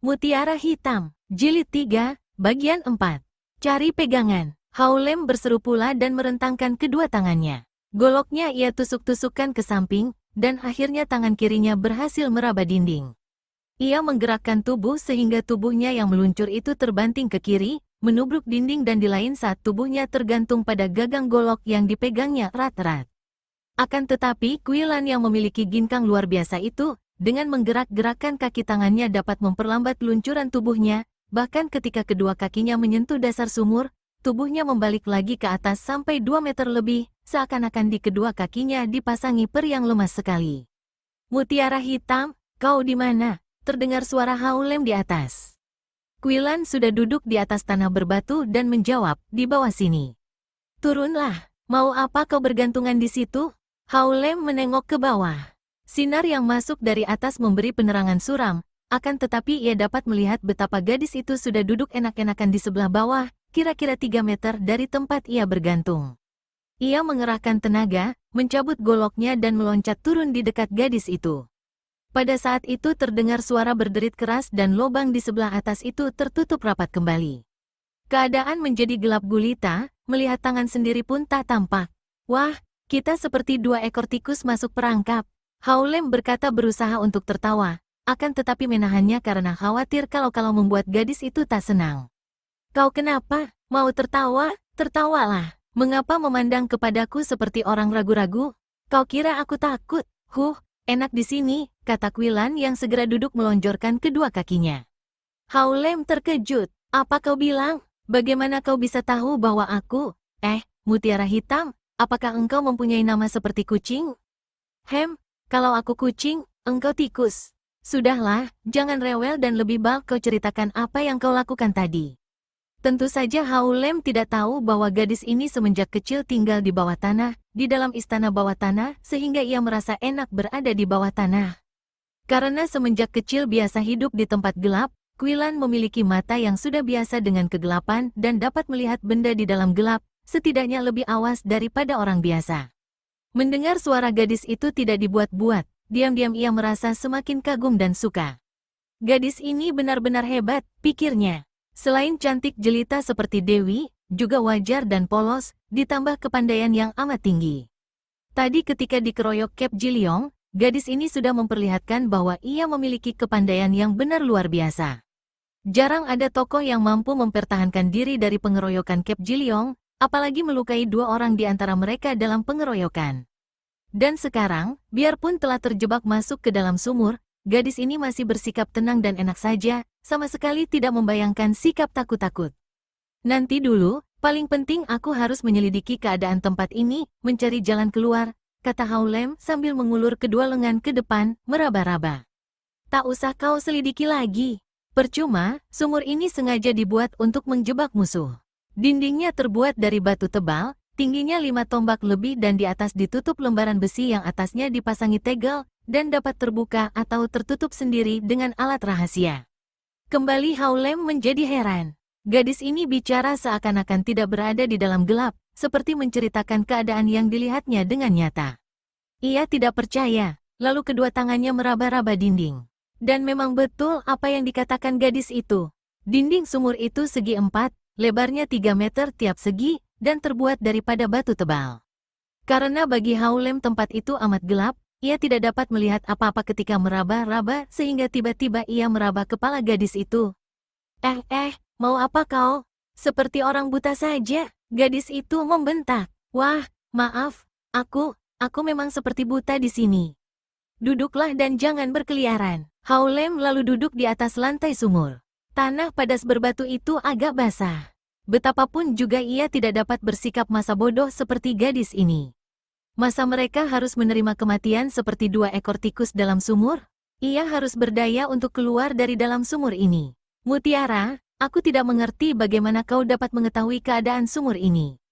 Mutiara Hitam, Jilid 3, Bagian 4. Cari pegangan. Haulem berseru pula dan merentangkan kedua tangannya. Goloknya ia tusuk-tusukkan ke samping, dan akhirnya tangan kirinya berhasil meraba dinding. Ia menggerakkan tubuh sehingga tubuhnya yang meluncur itu terbanting ke kiri, menubruk dinding dan di lain saat tubuhnya tergantung pada gagang golok yang dipegangnya erat-erat. Akan tetapi, Kuilan yang memiliki ginkang luar biasa itu, dengan menggerak-gerakkan kaki tangannya dapat memperlambat luncuran tubuhnya, bahkan ketika kedua kakinya menyentuh dasar sumur, tubuhnya membalik lagi ke atas sampai 2 meter lebih, seakan-akan di kedua kakinya dipasangi per yang lemas sekali. Mutiara Hitam, kau di mana? Terdengar suara Haulem di atas. Kuilan sudah duduk di atas tanah berbatu dan menjawab, di bawah sini. Turunlah, mau apa kau bergantungan di situ? Haulem menengok ke bawah. Sinar yang masuk dari atas memberi penerangan suram, akan tetapi ia dapat melihat betapa gadis itu sudah duduk enak-enakan di sebelah bawah, kira-kira 3 meter dari tempat ia bergantung. Ia mengerahkan tenaga, mencabut goloknya dan meloncat turun di dekat gadis itu. Pada saat itu terdengar suara berderit keras dan lubang di sebelah atas itu tertutup rapat kembali. Keadaan menjadi gelap gulita, melihat tangan sendiri pun tak tampak. Wah, kita seperti 2 ekor tikus masuk perangkap. Haulem berkata berusaha untuk tertawa, akan tetapi menahannya karena khawatir kalau membuat gadis itu tak senang. Kau kenapa? Mau tertawa? Tertawalah. Mengapa memandang kepadaku seperti orang ragu-ragu? Kau kira aku takut? Enak di sini, kata Kuilan yang segera duduk melonjorkan kedua kakinya. Haulem terkejut. Apa kau bilang? Bagaimana kau bisa tahu bahwa aku? Mutiara Hitam, apakah engkau mempunyai nama seperti kucing? Kalau aku kucing, engkau tikus. Sudahlah, jangan rewel dan lebih baik kau ceritakan apa yang kau lakukan tadi. Tentu saja Haulem tidak tahu bahwa gadis ini semenjak kecil tinggal di bawah tanah, di dalam istana bawah tanah, sehingga ia merasa enak berada di bawah tanah. Karena semenjak kecil biasa hidup di tempat gelap, Kuilan memiliki mata yang sudah biasa dengan kegelapan dan dapat melihat benda di dalam gelap, setidaknya lebih awas daripada orang biasa. Mendengar suara gadis itu tidak dibuat-buat, diam-diam ia merasa semakin kagum dan suka. Gadis ini benar-benar hebat, pikirnya. Selain cantik jelita seperti Dewi, juga wajar dan polos, ditambah kepandaian yang amat tinggi. Tadi ketika dikeroyok Kep Jiliong, gadis ini sudah memperlihatkan bahwa ia memiliki kepandaian yang benar luar biasa. Jarang ada tokoh yang mampu mempertahankan diri dari pengeroyokan Kep Jiliong, apalagi melukai 2 orang di antara mereka dalam pengeroyokan. Dan sekarang, biarpun telah terjebak masuk ke dalam sumur, gadis ini masih bersikap tenang dan enak saja, sama sekali tidak membayangkan sikap takut-takut. Nanti dulu, paling penting aku harus menyelidiki keadaan tempat ini, mencari jalan keluar, kata Haulem sambil mengulur kedua lengan ke depan, meraba-raba. Tak usah kau selidiki lagi. Percuma, sumur ini sengaja dibuat untuk menjebak musuh. Dindingnya terbuat dari batu tebal, tingginya 5 tombak lebih dan di atas ditutup lembaran besi yang atasnya dipasangi tegel, dan dapat terbuka atau tertutup sendiri dengan alat rahasia. Kembali Haulem menjadi heran. Gadis ini bicara seakan-akan tidak berada di dalam gelap, seperti menceritakan keadaan yang dilihatnya dengan nyata. Ia tidak percaya, lalu kedua tangannya meraba-raba dinding. Dan memang betul apa yang dikatakan gadis itu. Dinding sumur itu segi 4, lebarnya 3 meter tiap segi, dan terbuat daripada batu tebal. Karena bagi Haulem tempat itu amat gelap, ia tidak dapat melihat apa-apa ketika meraba-raba sehingga tiba-tiba ia meraba kepala gadis itu. Mau apa kau? Seperti orang buta saja, gadis itu membentak. Wah, maaf, aku memang seperti buta di sini. Duduklah dan jangan berkeliaran. Haulem lalu duduk di atas lantai sumur. Tanah padas berbatu itu agak basah. Betapapun juga ia tidak dapat bersikap masa bodoh seperti gadis ini. Masa mereka harus menerima kematian seperti 2 ekor tikus dalam sumur? Ia harus berdaya untuk keluar dari dalam sumur ini. Mutiara, aku tidak mengerti bagaimana kau dapat mengetahui keadaan sumur ini.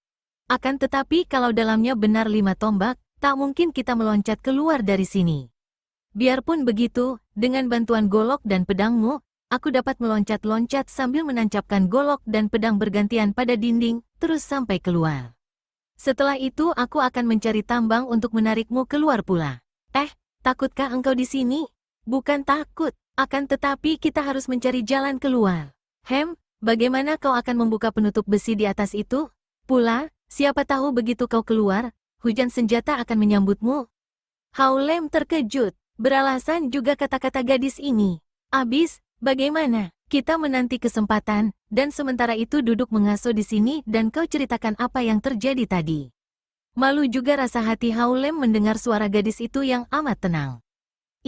Akan tetapi kalau dalamnya benar 5 tombak, tak mungkin kita meloncat keluar dari sini. Biarpun begitu, dengan bantuan golok dan pedangmu, aku dapat meloncat-loncat sambil menancapkan golok dan pedang bergantian pada dinding, terus sampai keluar. Setelah itu aku akan mencari tambang untuk menarikmu keluar pula. Takutkah engkau di sini? Bukan takut, Akan tetapi kita harus mencari jalan keluar. Bagaimana kau akan membuka penutup besi di atas itu? Pula, siapa tahu begitu kau keluar, hujan senjata akan menyambutmu. Hao Lem terkejut, beralasan juga kata-kata gadis ini. Abis, bagaimana? Kita menanti kesempatan, dan sementara itu duduk mengaso di sini dan kau ceritakan apa yang terjadi tadi. Malu juga rasa hati Hao Lem mendengar suara gadis itu yang amat tenang.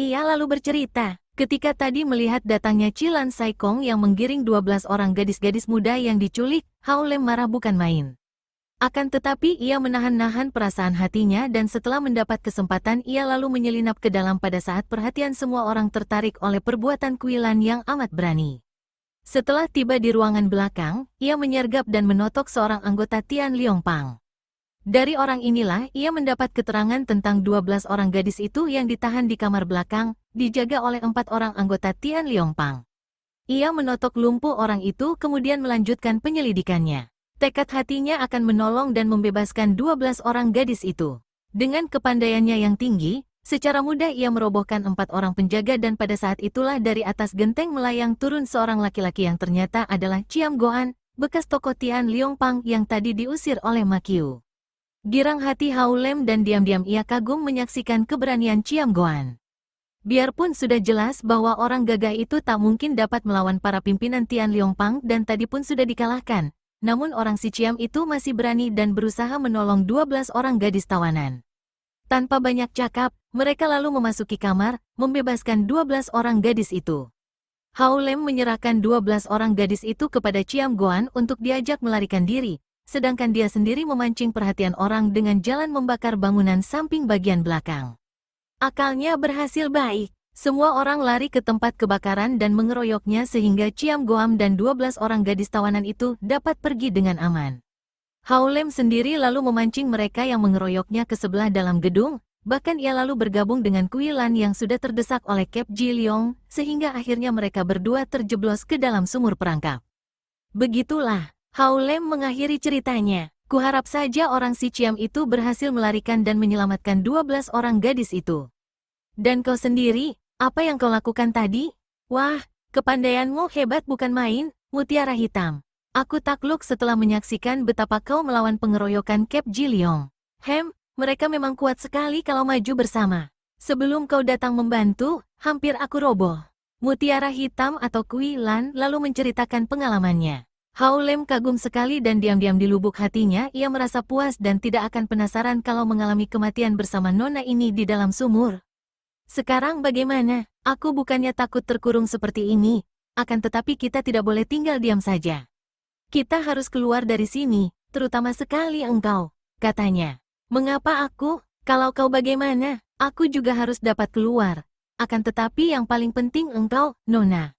Ia lalu bercerita, ketika tadi melihat datangnya Cilan Saikong yang menggiring 12 orang gadis-gadis muda yang diculik, Hao Lem marah bukan main. Akan tetapi ia menahan-nahan perasaan hatinya dan setelah mendapat kesempatan ia lalu menyelinap ke dalam pada saat perhatian semua orang tertarik oleh perbuatan Kuilan yang amat berani. Setelah tiba di ruangan belakang, ia menyergap dan menotok seorang anggota Tian Liongpang. Dari orang inilah ia mendapat keterangan tentang 12 orang gadis itu yang ditahan di kamar belakang, dijaga oleh 4 orang anggota Tian Liongpang. Ia menotok lumpuh orang itu kemudian melanjutkan penyelidikannya. Tekad hatinya akan menolong dan membebaskan 12 orang gadis itu. Dengan kepandaiannya yang tinggi, secara mudah ia merobohkan 4 orang penjaga dan pada saat itulah dari atas genteng melayang turun seorang laki-laki yang ternyata adalah Chiam Goan, bekas tokoh Tian Liongpang yang tadi diusir oleh Ma Qiu. Girang hati Hao Lem dan diam-diam ia kagum menyaksikan keberanian Chiam Goan. Biarpun sudah jelas bahwa orang gagah itu tak mungkin dapat melawan para pimpinan Tian Liongpang dan tadi pun sudah dikalahkan, namun orang si Chiam itu masih berani dan berusaha menolong 12 orang gadis tawanan. Tanpa banyak cakap, mereka lalu memasuki kamar, membebaskan 12 orang gadis itu. Hao Lem menyerahkan 12 orang gadis itu kepada Chiam Goan untuk diajak melarikan diri, sedangkan dia sendiri memancing perhatian orang dengan jalan membakar bangunan samping bagian belakang. Akalnya berhasil baik. Semua orang lari ke tempat kebakaran dan mengeroyoknya sehingga Chiam Goan dan 12 orang gadis tawanan itu dapat pergi dengan aman. Hao Lem sendiri lalu memancing mereka yang mengeroyoknya ke sebelah dalam gedung, bahkan ia lalu bergabung dengan Kuilan yang sudah terdesak oleh Kep Ji Leong, sehingga akhirnya mereka berdua terjeblos ke dalam sumur perangkap. Begitulah, Hao Lem mengakhiri ceritanya. Kuharap saja orang si Chiam itu berhasil melarikan dan menyelamatkan 12 orang gadis itu. Dan kau sendiri, apa yang kau lakukan tadi? Wah, kepandaianmu hebat bukan main, Mutiara Hitam. Aku takluk setelah menyaksikan betapa kau melawan pengeroyokan Kep Ji Leong. Mereka memang kuat sekali kalau maju bersama. Sebelum kau datang membantu, hampir aku roboh. Mutiara Hitam atau Kuilan lalu menceritakan pengalamannya. Hao Lem kagum sekali dan diam-diam di lubuk hatinya ia merasa puas dan tidak akan penasaran kalau mengalami kematian bersama nona ini di dalam sumur. Sekarang bagaimana? Aku bukannya takut terkurung seperti ini, akan tetapi kita tidak boleh tinggal diam saja. Kita harus keluar dari sini, terutama sekali engkau, katanya. Mengapa aku? Kalau kau bagaimana, aku juga harus dapat keluar. Akan tetapi yang paling penting engkau, Nona.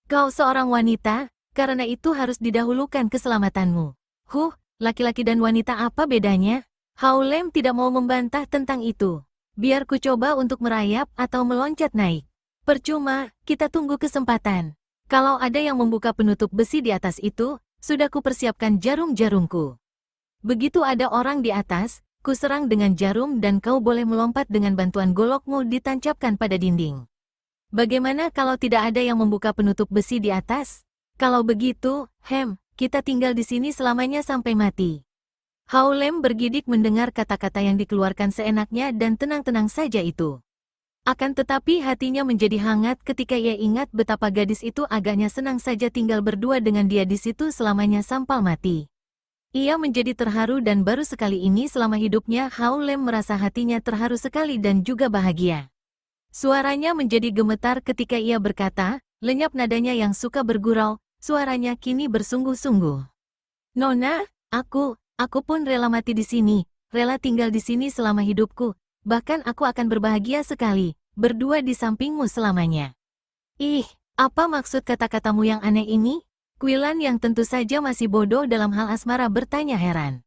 Kau seorang wanita, karena itu harus didahulukan keselamatanmu. Laki-laki dan wanita apa bedanya? Hao Lem tidak mau membantah tentang itu. Biar ku coba untuk merayap atau meloncat naik. Percuma, kita tunggu kesempatan. Kalau ada yang membuka penutup besi di atas itu, sudah kupersiapkan jarum-jarumku. Begitu ada orang di atas, ku serang dengan jarum dan kau boleh melompat dengan bantuan golokmu ditancapkan pada dinding. Bagaimana kalau tidak ada yang membuka penutup besi di atas? Kalau begitu, kita tinggal di sini selamanya sampai mati. Hao Lem bergidik mendengar kata-kata yang dikeluarkan seenaknya dan tenang-tenang saja itu. Akan tetapi hatinya menjadi hangat ketika ia ingat betapa gadis itu agaknya senang saja tinggal berdua dengan dia di situ selamanya sampai mati. Ia menjadi terharu dan baru sekali ini selama hidupnya Hao Lem merasa hatinya terharu sekali dan juga bahagia. Suaranya menjadi gemetar ketika ia berkata, lenyap nadanya yang suka bergurau, suaranya kini bersungguh-sungguh. Nona, Aku pun rela mati di sini, rela tinggal di sini selama hidupku, bahkan aku akan berbahagia sekali, berdua di sampingmu selamanya. Ih, apa maksud kata-katamu yang aneh ini? Kuilan yang tentu saja masih bodoh dalam hal asmara bertanya heran.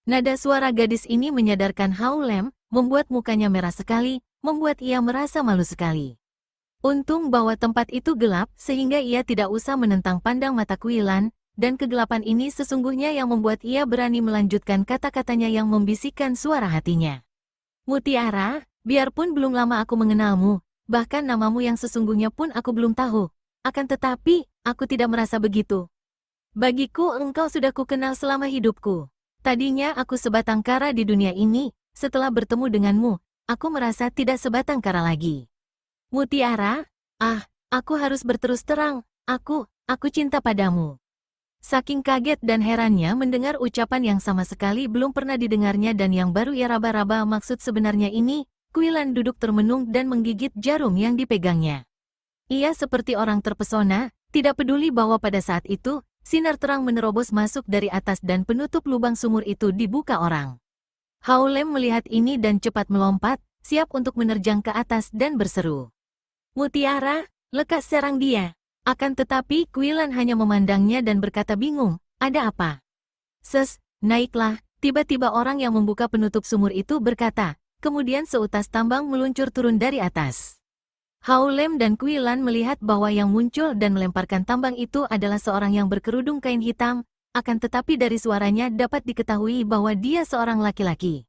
Nada suara gadis ini menyadarkan Hao Lem, membuat mukanya merah sekali, membuat ia merasa malu sekali. Untung bahwa tempat itu gelap sehingga ia tidak usah menentang pandang mata Kuilan, dan kegelapan ini sesungguhnya yang membuat ia berani melanjutkan kata-katanya yang membisikkan suara hatinya. Mutiara, biarpun belum lama aku mengenalmu, Bahkan namamu yang sesungguhnya pun aku belum tahu. Akan tetapi, aku tidak merasa begitu. Bagiku engkau sudah kukenal selama hidupku. Tadinya aku sebatang kara di dunia ini, setelah bertemu denganmu, aku merasa tidak sebatang kara lagi. Mutiara? Ah, aku harus berterus terang, aku cinta padamu. Saking kaget dan herannya mendengar ucapan yang sama sekali belum pernah didengarnya dan yang baru ia raba-raba maksud sebenarnya ini, Kuilan duduk termenung dan menggigit jarum yang dipegangnya. Ia seperti orang terpesona, tidak peduli bahwa pada saat itu, sinar terang menerobos masuk dari atas dan penutup lubang sumur itu dibuka orang. Haulem melihat ini dan cepat melompat, siap untuk menerjang ke atas dan berseru. Mutiara, lekas serang dia. Akan tetapi Kuilan hanya memandangnya dan berkata bingung, ada apa? Naiklah, tiba-tiba orang yang membuka penutup sumur itu berkata, kemudian seutas tambang meluncur turun dari atas. Haulem dan Kuilan melihat bahwa yang muncul dan melemparkan tambang itu adalah seorang yang berkerudung kain hitam, akan tetapi dari suaranya dapat diketahui bahwa dia seorang laki-laki.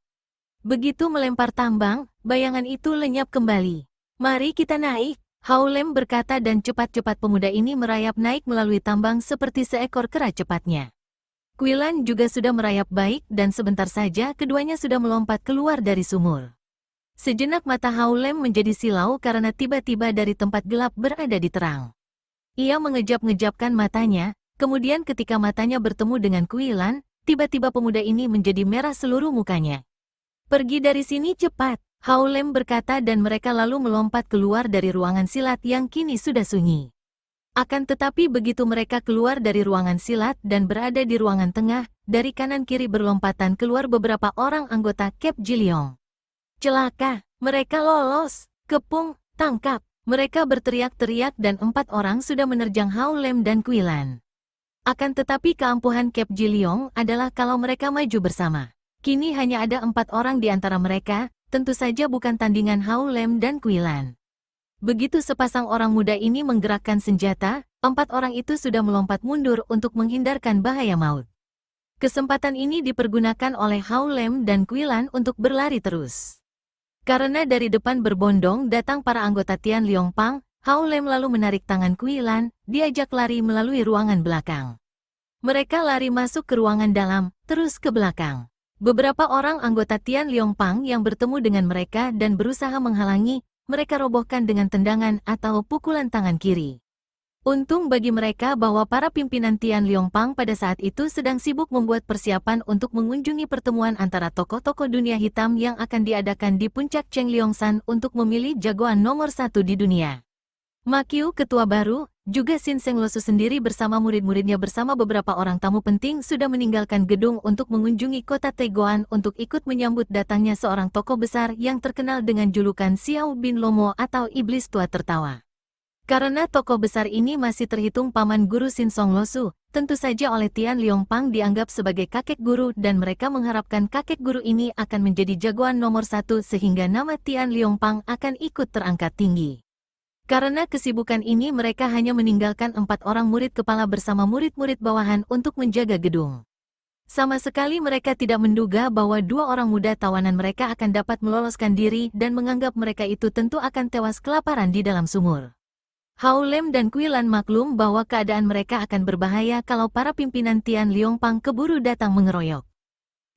Begitu melempar tambang, bayangan itu lenyap kembali. Mari kita naik, Haulem berkata dan cepat-cepat pemuda ini merayap naik melalui tambang seperti seekor kera cepatnya. Kuilan juga sudah merayap baik dan sebentar saja keduanya sudah melompat keluar dari sumur. Sejenak mata Haulem menjadi silau karena tiba-tiba dari tempat gelap berada di terang. Ia mengejap-ngejapkan matanya, kemudian ketika matanya bertemu dengan Kuilan, tiba-tiba pemuda ini menjadi merah seluruh mukanya. Pergi dari sini cepat, Haulem berkata dan mereka lalu melompat keluar dari ruangan silat yang kini sudah sunyi. Akan tetapi begitu mereka keluar dari ruangan silat dan berada di ruangan tengah, dari kanan kiri berlompatan keluar beberapa orang anggota Cape Jiliong. Celaka, mereka lolos, kepung, tangkap. Mereka berteriak-teriak dan 4 orang sudah menerjang Haulem dan Kuilan. Akan tetapi keampuhan Cape Jiliong adalah kalau mereka maju bersama. Kini hanya ada 4 orang di antara mereka, tentu saja bukan tandingan Haulem dan Kuilan. Begitu sepasang orang muda ini menggerakkan senjata, 4 orang itu sudah melompat mundur untuk menghindarkan bahaya maut. Kesempatan ini dipergunakan oleh Haulem dan Kuilan untuk berlari terus. Karena dari depan berbondong datang para anggota Tian Liongpang, Haulem lalu menarik tangan Kuilan, diajak lari melalui ruangan belakang. Mereka lari masuk ke ruangan dalam, terus ke belakang. Beberapa orang anggota Tian Liongpang yang bertemu dengan mereka dan berusaha menghalangi, mereka robohkan dengan tendangan atau pukulan tangan kiri. Untung bagi mereka bahwa para pimpinan Tian Liongpang pada saat itu sedang sibuk membuat persiapan untuk mengunjungi pertemuan antara tokoh-tokoh dunia hitam yang akan diadakan di puncak Cheng Liongsan untuk memilih jagoan nomor 1 di dunia. Ma Qiu ketua baru, juga Sin Seng Losu sendiri bersama murid-muridnya bersama beberapa orang tamu penting sudah meninggalkan gedung untuk mengunjungi kota Tegoan untuk ikut menyambut datangnya seorang tokoh besar yang terkenal dengan julukan Xiao Bin Lomo atau Iblis Tua Tertawa. Karena tokoh besar ini masih terhitung paman guru Sin Song Losu, tentu saja oleh Tian Liongpang dianggap sebagai kakek guru dan mereka mengharapkan kakek guru ini akan menjadi jagoan nomor 1 sehingga nama Tian Liongpang akan ikut terangkat tinggi. Karena kesibukan ini mereka hanya meninggalkan 4 orang murid kepala bersama murid-murid bawahan untuk menjaga gedung. Sama sekali mereka tidak menduga bahwa 2 orang muda tawanan mereka akan dapat meloloskan diri dan menganggap mereka itu tentu akan tewas kelaparan di dalam sumur. Haulem dan Kuilan maklum bahwa keadaan mereka akan berbahaya kalau para pimpinan Tian Liongpang keburu datang mengeroyok.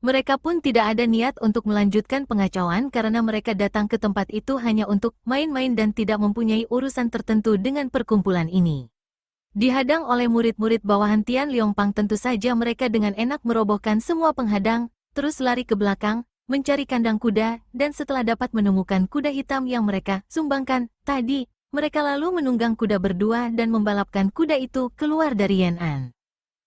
Mereka pun tidak ada niat untuk melanjutkan pengacauan karena mereka datang ke tempat itu hanya untuk main-main dan tidak mempunyai urusan tertentu dengan perkumpulan ini. Dihadang oleh murid-murid bawahan Tian Liongpang tentu saja mereka dengan enak merobohkan semua penghadang, terus lari ke belakang, mencari kandang kuda, dan setelah dapat menemukan kuda hitam yang mereka sumbangkan tadi, mereka lalu menunggang kuda berdua dan membalapkan kuda itu keluar dari Yan'an.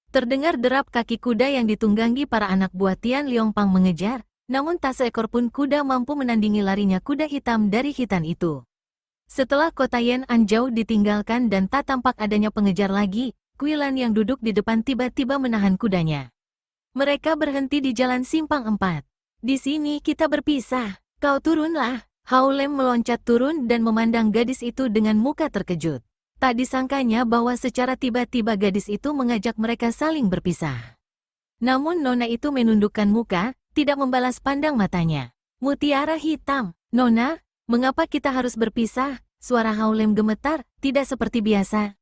Terdengar derap kaki kuda yang ditunggangi para anak buah Tian Liongpang mengejar, namun tak seekor pun kuda mampu menandingi larinya kuda hitam dari hitan itu. Setelah kota Yan'an jauh ditinggalkan dan tak tampak adanya pengejar lagi, Kuilan yang duduk di depan tiba-tiba menahan kudanya. Mereka berhenti di jalan simpang 4. Di sini kita berpisah, kau turunlah. Haulem meloncat turun dan memandang gadis itu dengan muka terkejut. Tak disangkanya bahwa secara tiba-tiba gadis itu mengajak mereka saling berpisah. Namun nona itu menundukkan muka, tidak membalas pandang matanya. Mutiara hitam, Nona, mengapa kita harus berpisah? Suara Haulem gemetar, tidak seperti biasa.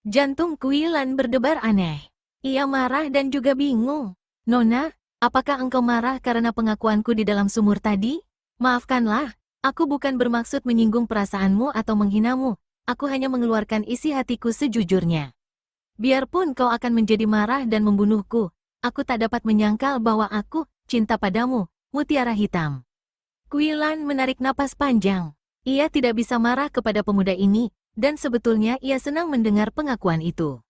Jantung Kuilan berdebar aneh. Ia marah dan juga bingung. Nona, apakah engkau marah karena pengakuanku di dalam sumur tadi? Maafkanlah, aku bukan bermaksud menyinggung perasaanmu atau menghinamu. Aku hanya mengeluarkan isi hatiku sejujurnya. Biarpun kau akan menjadi marah dan membunuhku, aku tak dapat menyangkal bahwa aku cinta padamu, Mutiara Hitam. Kuilan menarik napas panjang. Ia tidak bisa marah kepada pemuda ini, dan sebetulnya ia senang mendengar pengakuan itu.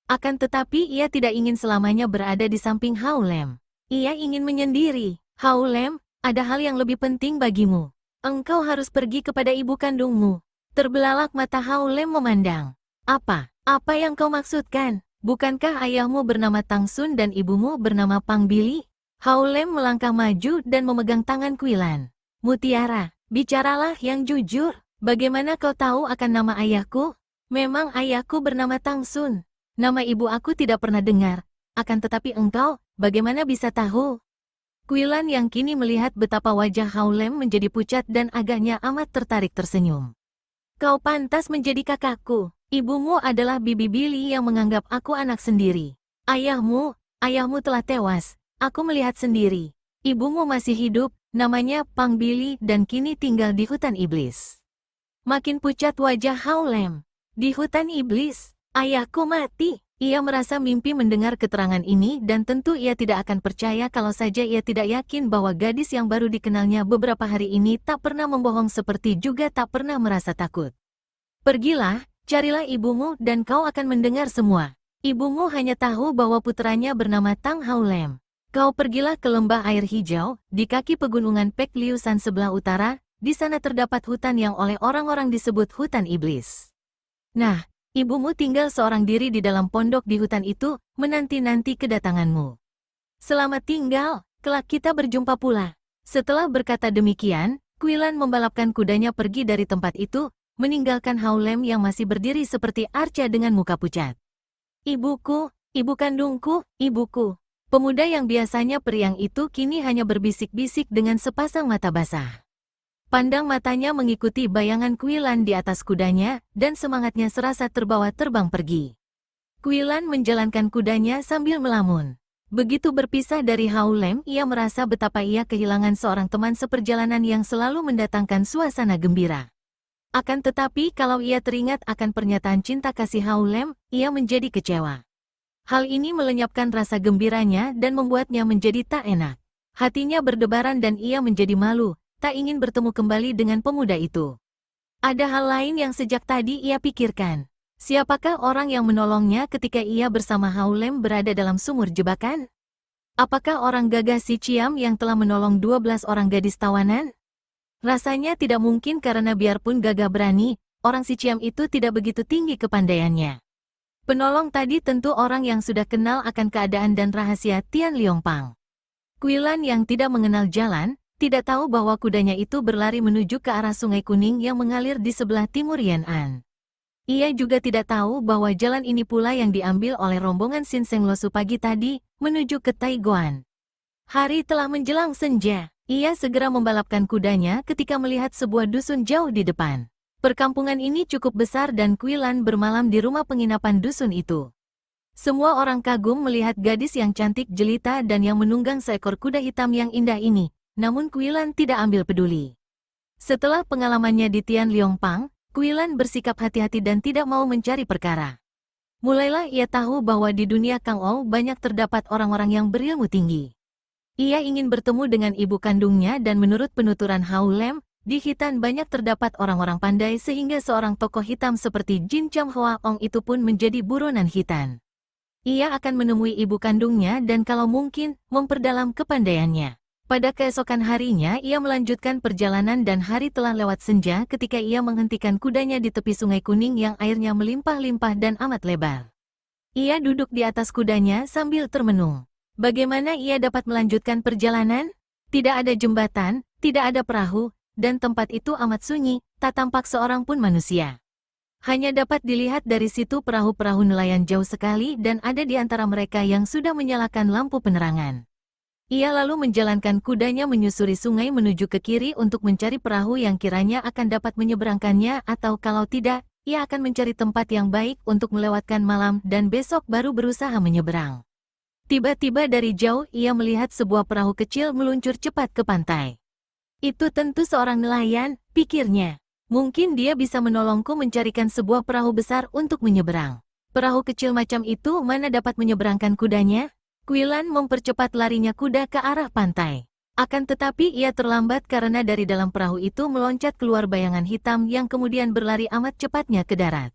Akan tetapi ia tidak ingin selamanya berada di samping Haulem. Ia ingin menyendiri. Haulem, ada hal yang lebih penting bagimu. Engkau harus pergi kepada ibu kandungmu. Terbelalak mata Haulem memandang. Apa? Apa yang kau maksudkan? Bukankah ayahmu bernama Tang Sun dan ibumu bernama Pang Bili? Haulem melangkah maju dan memegang tangan Kuilan. Mutiara, bicaralah yang jujur. Bagaimana kau tahu akan nama ayahku? Memang ayahku bernama Tang Sun. Nama ibu aku tidak pernah dengar. Akan tetapi engkau, bagaimana bisa tahu? Kuilan yang kini melihat betapa wajah Haulem menjadi pucat dan agaknya amat tertarik tersenyum. Kau pantas menjadi kakakku. Ibumu adalah Bibi Billy yang menganggap aku anak sendiri. Ayahmu telah tewas. Aku melihat sendiri. Ibumu masih hidup, namanya Pang Billy dan kini tinggal di hutan iblis. Makin pucat wajah Haulem. Di hutan iblis, ayahku mati. Ia merasa mimpi mendengar keterangan ini dan tentu ia tidak akan percaya kalau saja ia tidak yakin bahwa gadis yang baru dikenalnya beberapa hari ini tak pernah membohong seperti juga tak pernah merasa takut. Pergilah, carilah ibumu dan kau akan mendengar semua. Ibumu hanya tahu bahwa putranya bernama Tang Haulem. Kau pergilah ke lembah air hijau, di kaki pegunungan Pek Liusan sebelah utara, di sana terdapat hutan yang oleh orang-orang disebut hutan iblis. Nah, ibumu tinggal seorang diri di dalam pondok di hutan itu, menanti-nanti kedatanganmu. Selamat tinggal, kelak kita berjumpa pula. Setelah berkata demikian, Kuilan membalapkan kudanya pergi dari tempat itu, meninggalkan Haulem yang masih berdiri seperti arca dengan muka pucat. Ibuku, ibu kandungku, ibuku. Pemuda yang biasanya periang itu kini hanya berbisik-bisik dengan sepasang mata basah. Pandang matanya mengikuti bayangan Kuilan di atas kudanya, dan semangatnya serasa terbawa terbang pergi. Kuilan menjalankan kudanya sambil melamun. Begitu berpisah dari Haulem, ia merasa betapa ia kehilangan seorang teman seperjalanan yang selalu mendatangkan suasana gembira. Akan tetapi kalau ia teringat akan pernyataan cinta kasih Haulem, ia menjadi kecewa. Hal ini melenyapkan rasa gembiranya dan membuatnya menjadi tak enak. Hatinya berdebaran dan ia menjadi malu, tak ingin bertemu kembali dengan pemuda itu. Ada hal lain yang sejak tadi ia pikirkan. Siapakah orang yang menolongnya ketika ia bersama Haulem berada dalam sumur jebakan? Apakah orang gagah si Ciam yang telah menolong 12 orang gadis tawanan? Rasanya tidak mungkin karena biarpun gagah berani, orang si Ciam itu tidak begitu tinggi kepandaiannya. Penolong tadi tentu orang yang sudah kenal akan keadaan dan rahasia Tian Liongpang. Kuilan yang tidak mengenal jalan, tidak tahu bahwa kudanya itu berlari menuju ke arah Sungai Kuning yang mengalir di sebelah timur Yan'an. Ia juga tidak tahu bahwa jalan ini pula yang diambil oleh rombongan Sin Seng Losu pagi tadi, menuju ke Taiguan. Hari telah menjelang senja. Ia segera membalapkan kudanya ketika melihat sebuah dusun jauh di depan. Perkampungan ini cukup besar dan Kuilan bermalam di rumah penginapan dusun itu. Semua orang kagum melihat gadis yang cantik jelita dan yang menunggang seekor kuda hitam yang indah ini, namun Kuilan tidak ambil peduli. Setelah pengalamannya di Tian Liongpang, Kuilan bersikap hati-hati dan tidak mau mencari perkara. Mulailah ia tahu bahwa di dunia Kang Ou banyak terdapat orang-orang yang berilmu tinggi. Ia ingin bertemu dengan ibu kandungnya dan menurut penuturan Haulem, di Hitan banyak terdapat orang-orang pandai sehingga seorang tokoh hitam seperti Jin Cham Hoa Ong itu pun menjadi buronan Hitan. Ia akan menemui ibu kandungnya dan kalau mungkin, memperdalam kepandaiannya. Pada keesokan harinya ia melanjutkan perjalanan dan hari telah lewat senja ketika ia menghentikan kudanya di tepi Sungai Kuning yang airnya melimpah-limpah dan amat lebar. Ia duduk di atas kudanya sambil termenung. Bagaimana ia dapat melanjutkan perjalanan? Tidak ada jembatan, tidak ada perahu, dan tempat itu amat sunyi, tak tampak seorang pun manusia. Hanya dapat dilihat dari situ perahu-perahu nelayan jauh sekali dan ada di antara mereka yang sudah menyalakan lampu penerangan. Ia lalu menjalankan kudanya menyusuri sungai menuju ke kiri untuk mencari perahu yang kiranya akan dapat menyeberangkannya, atau kalau tidak, ia akan mencari tempat yang baik untuk melewatkan malam dan besok baru berusaha menyeberang. Tiba-tiba dari jauh ia melihat sebuah perahu kecil meluncur cepat ke pantai. Itu tentu seorang nelayan, pikirnya. Mungkin dia bisa menolongku mencarikan sebuah perahu besar untuk menyeberang. Perahu kecil macam itu mana dapat menyeberangkan kudanya? Quilan mempercepat larinya kuda ke arah pantai. Akan tetapi ia terlambat karena dari dalam perahu itu meloncat keluar bayangan hitam yang kemudian berlari amat cepatnya ke darat.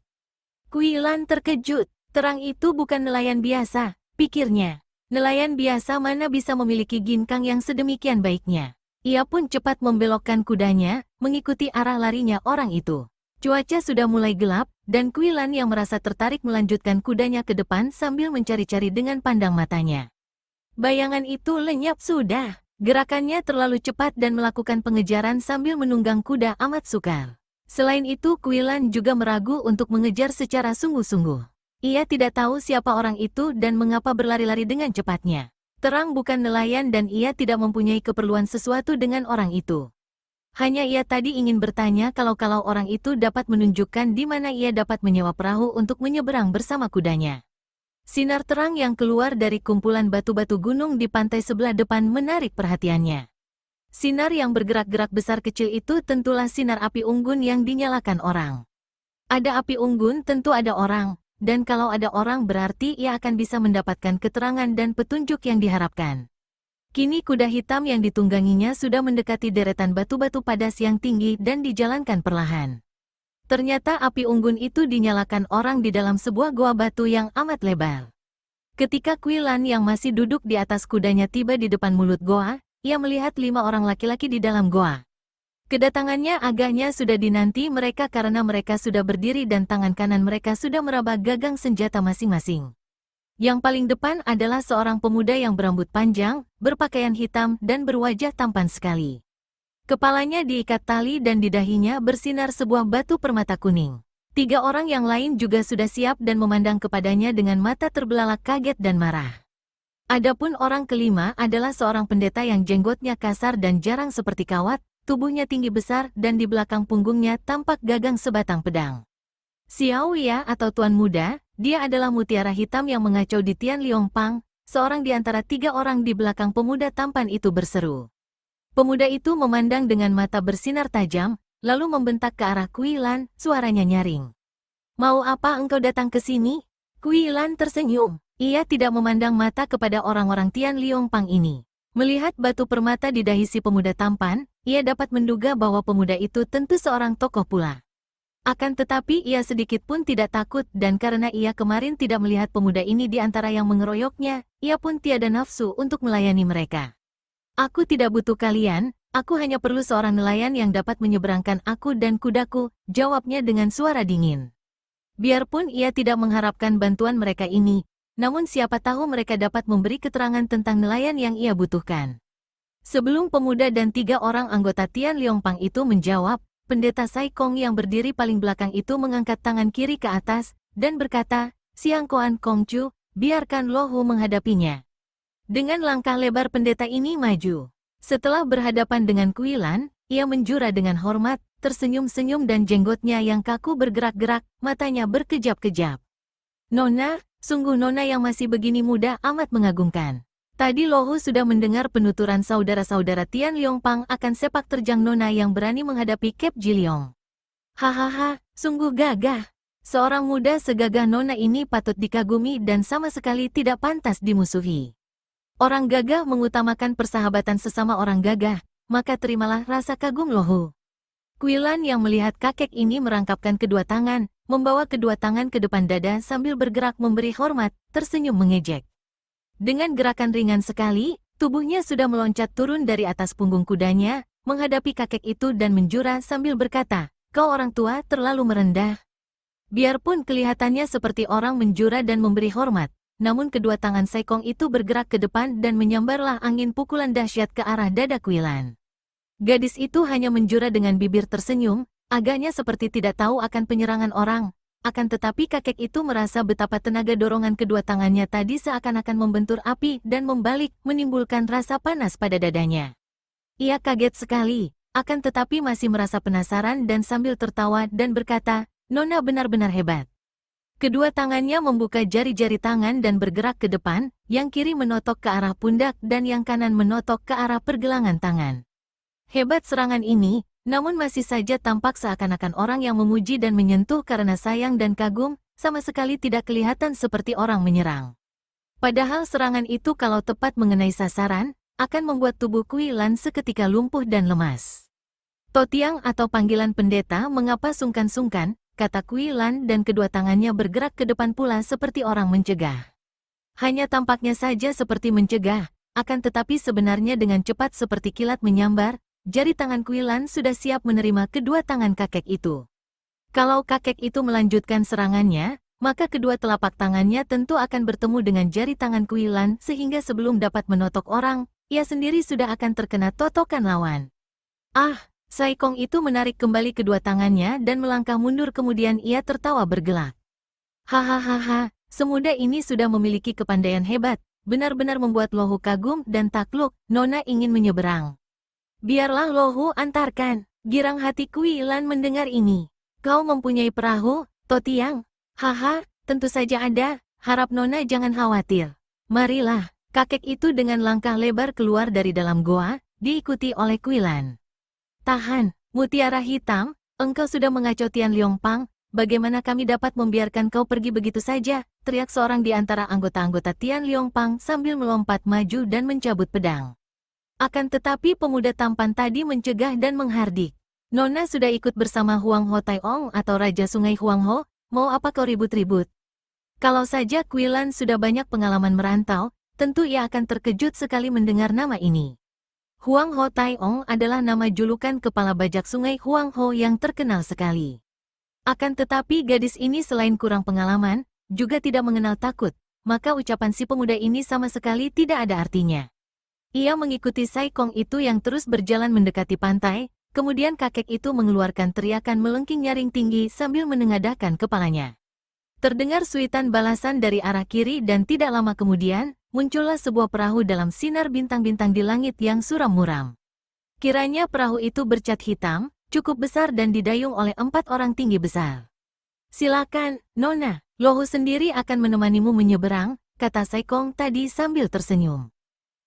Quilan terkejut. Terang itu bukan nelayan biasa, pikirnya. Nelayan biasa mana bisa memiliki ginkang yang sedemikian baiknya. Ia pun cepat membelokkan kudanya, mengikuti arah larinya orang itu. Cuaca sudah mulai gelap, dan Quilan yang merasa tertarik melanjutkan kudanya ke depan sambil mencari-cari dengan pandang matanya. Bayangan itu lenyap sudah. Gerakannya terlalu cepat dan melakukan pengejaran sambil menunggang kuda amat sukar. Selain itu, Quilan juga meragu untuk mengejar secara sungguh-sungguh. Ia tidak tahu siapa orang itu dan mengapa berlari-lari dengan cepatnya. Terang bukan nelayan dan ia tidak mempunyai keperluan sesuatu dengan orang itu. Hanya ia tadi ingin bertanya kalau orang itu dapat menunjukkan di mana ia dapat menyewa perahu untuk menyeberang bersama kudanya. Sinar terang yang keluar dari kumpulan batu-batu gunung di pantai sebelah depan menarik perhatiannya. Sinar yang bergerak-gerak besar kecil itu tentulah sinar api unggun yang dinyalakan orang. Ada api unggun tentu ada orang, dan kalau ada orang berarti ia akan bisa mendapatkan keterangan dan petunjuk yang diharapkan. Kini kuda hitam yang ditungganginya sudah mendekati deretan batu-batu padas yang tinggi dan dijalankan perlahan. Ternyata api unggun itu dinyalakan orang di dalam sebuah goa batu yang amat lebar. Ketika Quilan yang masih duduk di atas kudanya tiba di depan mulut goa, ia melihat 5 orang laki-laki di dalam goa. Kedatangannya agaknya sudah dinanti mereka karena mereka sudah berdiri dan tangan kanan mereka sudah meraba gagang senjata masing-masing. Yang paling depan adalah seorang pemuda yang berambut panjang, berpakaian hitam dan berwajah tampan sekali. Kepalanya diikat tali dan di dahinya bersinar sebuah batu permata kuning. 3 orang yang lain juga sudah siap dan memandang kepadanya dengan mata terbelalak kaget dan marah. Adapun orang kelima adalah seorang pendeta yang jenggotnya kasar dan jarang seperti kawat, tubuhnya tinggi besar dan di belakang punggungnya tampak gagang sebatang pedang. Xiao Ya atau Tuan Muda, dia adalah mutiara hitam yang mengacau di Tian Liong Pang, seorang di antara 3 orang di belakang pemuda tampan itu berseru. Pemuda itu memandang dengan mata bersinar tajam, lalu membentak ke arah Quilan, suaranya nyaring. Mau apa engkau datang ke sini? Quilan tersenyum, ia tidak memandang mata kepada orang-orang Tian Liong Pang ini. Melihat batu permata di dahi si pemuda tampan, ia dapat menduga bahwa pemuda itu tentu seorang tokoh pula. Akan tetapi ia sedikit pun tidak takut dan karena ia kemarin tidak melihat pemuda ini di antara yang mengeroyoknya, ia pun tiada nafsu untuk melayani mereka. Aku tidak butuh kalian, aku hanya perlu seorang nelayan yang dapat menyeberangkan aku dan kudaku, jawabnya dengan suara dingin. Biarpun ia tidak mengharapkan bantuan mereka ini, namun siapa tahu mereka dapat memberi keterangan tentang nelayan yang ia butuhkan. Sebelum pemuda dan 3 orang anggota Tian Liong Pang itu menjawab, Pendeta Sai Kong yang berdiri paling belakang itu mengangkat tangan kiri ke atas, dan berkata, Siang Koan Kongcu, biarkan Lohu menghadapinya. Dengan langkah lebar pendeta ini maju. Setelah berhadapan dengan Quilan, ia menjura dengan hormat, tersenyum-senyum dan jenggotnya yang kaku bergerak-gerak, matanya berkejap-kejap. Nona, sungguh Nona yang masih begini muda amat mengagumkan. Tadi Lohu sudah mendengar penuturan saudara-saudara Tian Liong Pang akan sepak terjang Nona yang berani menghadapi Kep Jiliong. Hahaha, sungguh gagah. Seorang muda segagah Nona ini patut dikagumi dan sama sekali tidak pantas dimusuhi. Orang gagah mengutamakan persahabatan sesama orang gagah, maka terimalah rasa kagum Lohu. Quilan yang melihat kakek ini merangkapkan kedua tangan, membawa kedua tangan ke depan dada sambil bergerak memberi hormat, tersenyum mengejek. Dengan gerakan ringan sekali, tubuhnya sudah meloncat turun dari atas punggung kudanya, menghadapi kakek itu dan menjura sambil berkata, kau orang tua terlalu merendah. Biarpun kelihatannya seperti orang menjura dan memberi hormat, namun kedua tangan Sai Kong itu bergerak ke depan dan menyambarlah angin pukulan dahsyat ke arah dada Quilan. Gadis itu hanya menjura dengan bibir tersenyum, agaknya seperti tidak tahu akan penyerangan orang, akan tetapi kakek itu merasa betapa tenaga dorongan kedua tangannya tadi seakan-akan membentur api dan membalik, menimbulkan rasa panas pada dadanya. Ia kaget sekali, akan tetapi masih merasa penasaran dan sambil tertawa dan berkata, "Nona benar-benar hebat." Kedua tangannya membuka jari-jari tangan dan bergerak ke depan, yang kiri menotok ke arah pundak dan yang kanan menotok ke arah pergelangan tangan. Hebat serangan ini, namun masih saja tampak seakan-akan orang yang memuji dan menyentuh karena sayang dan kagum, sama sekali tidak kelihatan seperti orang menyerang. Padahal serangan itu kalau tepat mengenai sasaran, akan membuat tubuh Kui Lan seketika lumpuh dan lemas. "Totiang atau panggilan pendeta mengapa sungkan-sungkan," kata Kui Lan dan kedua tangannya bergerak ke depan pula seperti orang mencegah. Hanya tampaknya saja seperti mencegah, akan tetapi sebenarnya dengan cepat seperti kilat menyambar, jari tangan Kui Lan sudah siap menerima kedua tangan kakek itu. Kalau kakek itu melanjutkan serangannya, maka kedua telapak tangannya tentu akan bertemu dengan jari tangan Kui Lan sehingga sebelum dapat menotok orang, ia sendiri sudah akan terkena totokan lawan. "Ah!" Sai Kong itu menarik kembali kedua tangannya dan melangkah mundur, kemudian ia tertawa bergelak. "Hahaha, semudah ini sudah memiliki kepandaian hebat, benar-benar membuat Lohu kagum dan takluk. Nona ingin menyeberang. Biarlah Lohu antarkan." Girang hati Kui Lan mendengar ini. "Kau mempunyai perahu, Totiang?" "Haha, tentu saja ada, harap Nona jangan khawatir." "Marilah." Kakek itu dengan langkah lebar keluar dari dalam goa, diikuti oleh Kui Lan. "Tahan, mutiara hitam, engkau sudah mengacau Tian Liong Pang, bagaimana kami dapat membiarkan kau pergi begitu saja?" teriak seorang di antara anggota-anggota Tian Liong Pang sambil melompat maju dan mencabut pedang. Akan tetapi pemuda tampan tadi mencegah dan menghardik. "Nona sudah ikut bersama Huang Ho Tai Ong atau Raja Sungai Huang Ho, mau apa kau ribut-ribut?" Kalau saja Kui Lan sudah banyak pengalaman merantau, tentu ia akan terkejut sekali mendengar nama ini. Huang Ho Tai Ong adalah nama julukan kepala bajak sungai Huang Ho yang terkenal sekali. Akan tetapi gadis ini selain kurang pengalaman, juga tidak mengenal takut, maka ucapan si pemuda ini sama sekali tidak ada artinya. Ia mengikuti Sai Kong itu yang terus berjalan mendekati pantai, kemudian kakek itu mengeluarkan teriakan melengking nyaring tinggi sambil menengadahkan kepalanya. Terdengar suitan balasan dari arah kiri dan tidak lama kemudian, muncullah sebuah perahu dalam sinar bintang-bintang di langit yang suram muram. Kiranya perahu itu bercat hitam, cukup besar dan didayung oleh 4 orang tinggi besar. "Silakan, Nona, Lohu sendiri akan menemanimu menyeberang," kata Sai Kong tadi sambil tersenyum.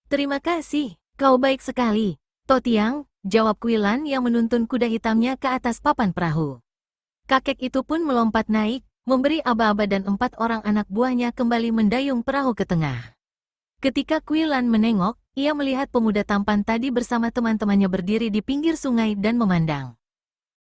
"Terima kasih, kau baik sekali, Totiang," jawab Kui Lan yang menuntun kuda hitamnya ke atas papan perahu. Kakek itu pun melompat naik, memberi aba-aba dan 4 orang anak buahnya kembali mendayung perahu ke tengah. Ketika Kui Lan menengok, ia melihat pemuda tampan tadi bersama teman-temannya berdiri di pinggir sungai dan memandang.